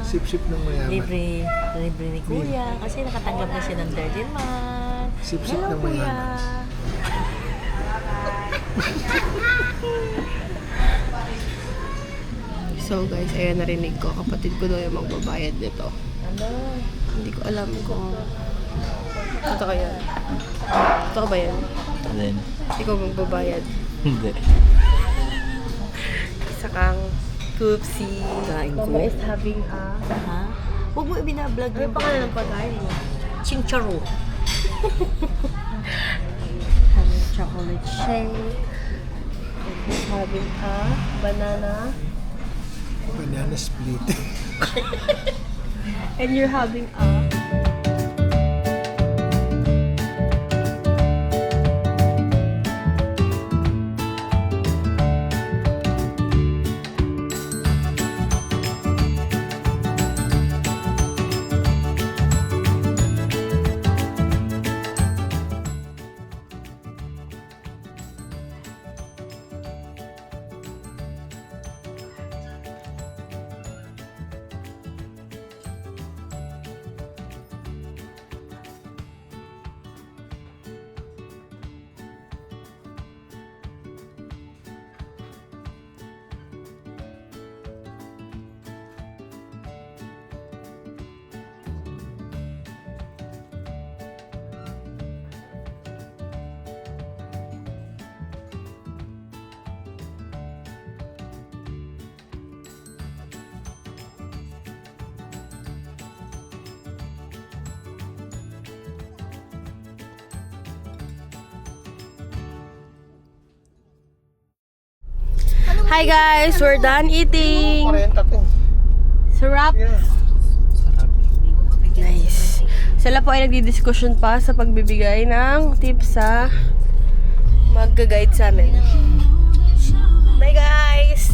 Sip-sip ng mayaman. Libre ni Kuya. Kasi nakatanggap na siya ng 13 month. Sip-sip Hello, ng Kuya. mayaman. So guys, ayan narinig ko. Kapatid ko daw yung magbabayad nito. Ano? Hindi ko alam kung totoo yan. Totoo ba yan? Alin? Ikaw magbabayad. Hindi. Isa kang Poopsie. Kain ko. Mama is having a... Ha? Huwag mo ibinablog. Ano yung pangalan ng pagkain mo? Chincharo. Having chocolate shake. He's having a banana. Banana split. And you're having a... Hi guys! We're done eating! 40 to. Sarap! Sarap. Nice. Sila po ay nagdi-discussion pa sa pagbibigay ng tips sa mag-guide sa amin. Bye guys!